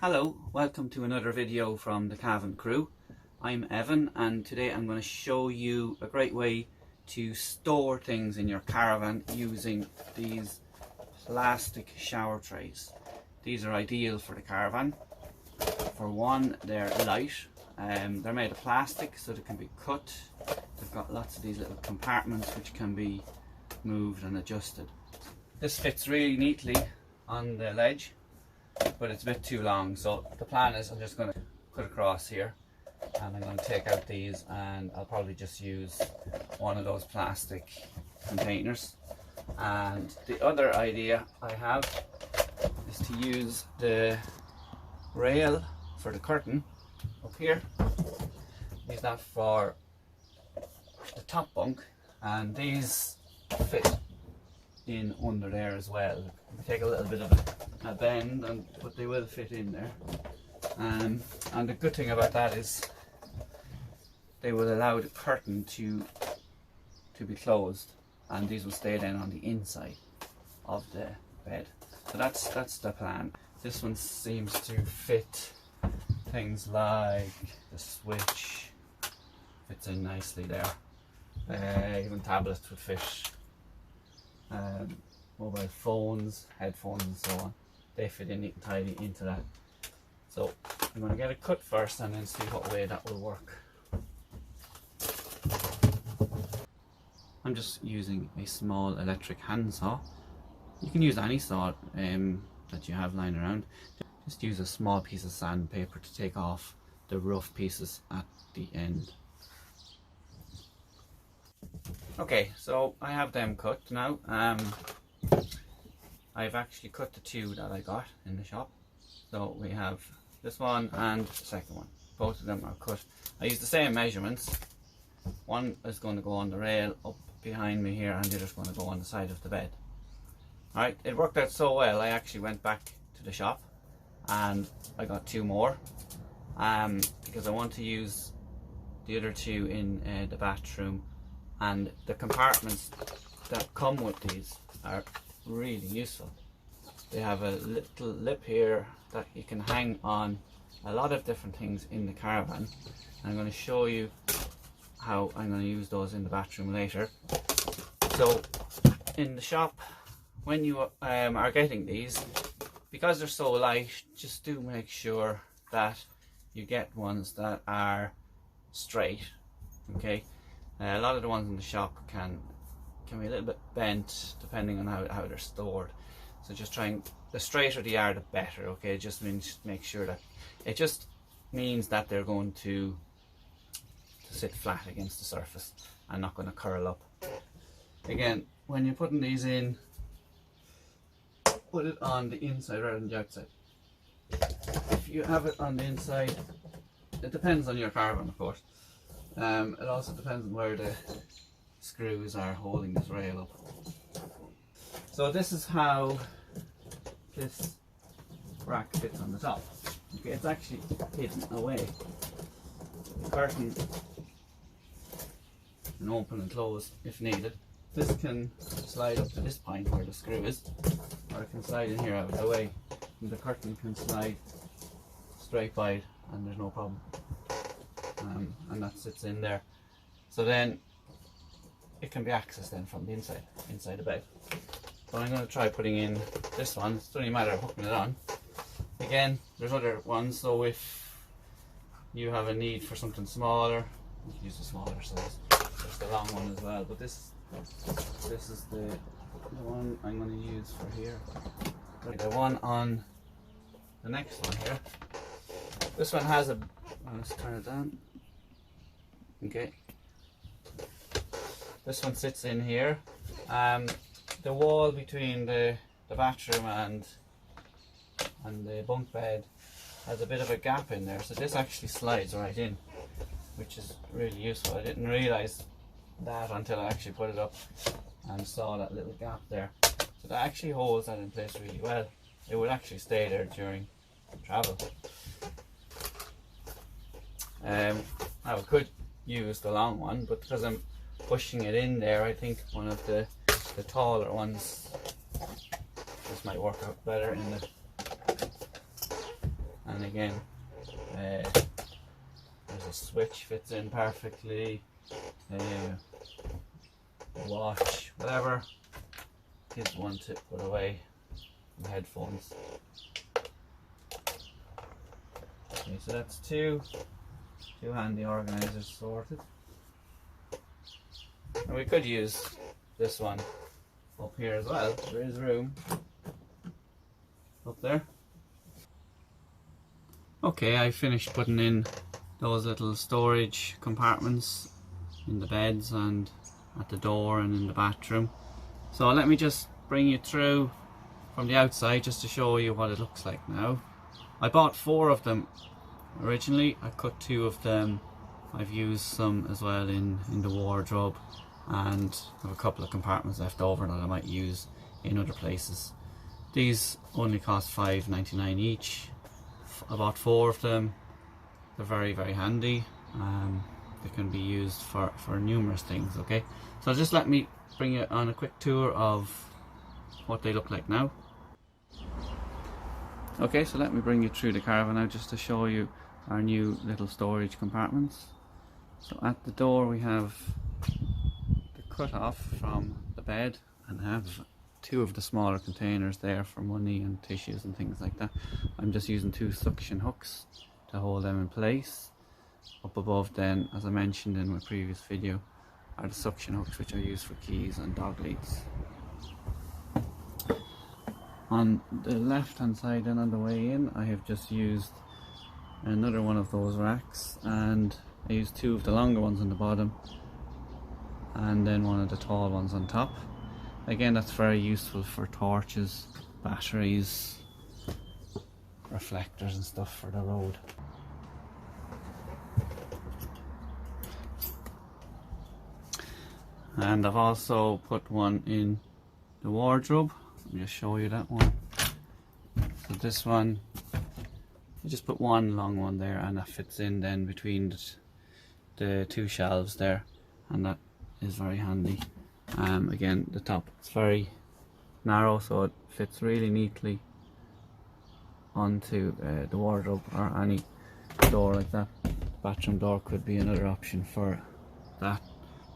Hello, welcome to another video from the Caravan crew. I'm Evan and today I'm going to show you a great way to store things in your caravan using these plastic shower trays. These are ideal for the caravan. For one, they're light. They're made of plastic so they can be cut. They've got lots of these little compartments which can be moved and adjusted. This fits really neatly on the ledge, but it's a bit too long, so the plan is I'm just going to cut across here and I'm going to take out these, and I'll probably just use one of those plastic containers. And the other idea I have is to use the rail for the curtain up here, use that for the top bunk, and these fit in under there as well. We take a little bit of a bend, but they will fit in there. And the good thing about that is they will allow the curtain to be closed, and these will stay then on the inside of the bed. So that's the plan. This one seems to fit things like the switch, fits in nicely there. Even tablets would fit. Mobile phones, headphones and so on, they fit in neat and tidy into that. So I'm going to get it cut first and then see what way that will work. I'm just using a small electric handsaw. You can use any saw that you have lying around. Just use a small piece of sandpaper to take off the rough pieces at the end. Okay, so I have them cut now. I've actually cut the two that I got in the shop. So we have this one and the second one. Both of them are cut. I used the same measurements. One is going to go on the rail up behind me here, and the other is going to go on the side of the bed. Alright, it worked out so well, I actually went back to the shop and I got two more. Because I want to use the other two in the bathroom. And the compartments that come with these are really useful. They have a little lip here that you can hang on a lot of different things in the caravan. I'm going to show you how I'm going to use those in the bathroom later. So in the shop, when you are getting these, because they're so light, just do make sure that you get ones that are straight. Okay. A lot of the ones in the shop can be a little bit bent depending on how they're stored. So just the straighter they are, the better. Okay, it just means make sure that it just means that they're going to sit flat against the surface and not going to curl up. Again, when you're putting these in, put it on the inside rather than the outside. If you have it on the inside, it depends on your caravan, of course. It also depends on where the screws are holding this rail up. So this is how this rack fits on the top. Okay, it's actually hidden away. The curtain can open and close if needed. This can slide up to this point where the screw is, or it can slide in here out of the way, and the curtain can slide straight by it and there's no problem. And that sits in there, so then it can be accessed then from the inside the bed. So I'm going to try putting in this one. It's only a matter of hooking it on. Again, there's other ones, so if you have a need for something smaller, you can use the smaller size. There's the long one as well, but this is the one I'm going to use for here. The one on the next one here, this one has a, let's turn it down. Okay, this one sits in here. The wall between the bathroom and the bunk bed has a bit of a gap in there, so this actually slides right in, which is really useful. I didn't realise that until I actually put it up and saw that little gap there. So that actually holds that in place really well. It would actually stay there during travel. I could use the long one, but because I'm pushing it in there, I think one of the taller ones, this might work out better in the and again there's a switch, fits in perfectly, watch, whatever kids want to put away, the headphones. Okay, so that's two handy organisers sorted. And we could use this one up here as well. There is room up there. Okay, I finished putting in those little storage compartments in the beds and at the door and in the bathroom. So let me just bring you through from the outside just to show you what it looks like now. I bought 4 of them originally. I cut 2 of them. I've used some as well in the wardrobe, and I have a couple of compartments left over that I might use in other places. These only cost $5.99 each. I bought 4 of them. They're very, very handy. They can be used for numerous things. Okay, so just let me bring you on a quick tour of what they look like now. Okay, so let me bring you through the caravan now just to show you our new little storage compartments. So at the door we have the cut off from the bed, and have 2 of the smaller containers there for money and tissues and things like that. I'm just using 2 suction hooks to hold them in place. Up above then, as I mentioned in my previous video, are the suction hooks which I use for keys and dog leads. On the left hand side and on the way in, I have just used another one of those racks, and I used 2 of the longer ones on the bottom and then one of the tall ones on top. Again, that's very useful for torches, batteries, reflectors and stuff for the road. And I've also put one in the wardrobe. Let me just show you that one. So this one, you just put one long one there, and that fits in then between the 2 shelves there, and that is very handy. Again, the top is very narrow, so it fits really neatly onto the wardrobe or any door like that. The bathroom door could be another option for that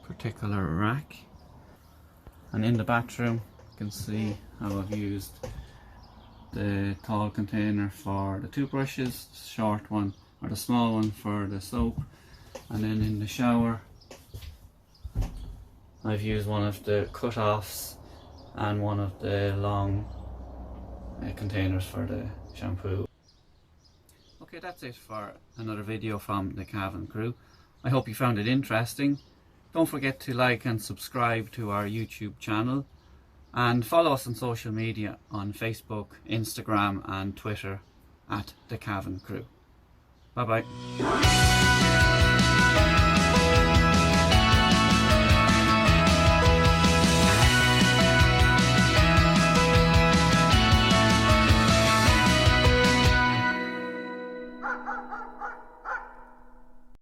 particular rack. And in the bathroom you can see how I've used the tall container for the toothbrushes, the short one or the small one for the soap, and then in the shower I've used one of the cut-offs and one of the long containers for the shampoo. Okay, that's it for another video from the Caravan crew. I hope you found it interesting. Don't forget to like and subscribe to our YouTube channel, and follow us on social media on Facebook, Instagram and Twitter at the Caravan crew. Bye bye.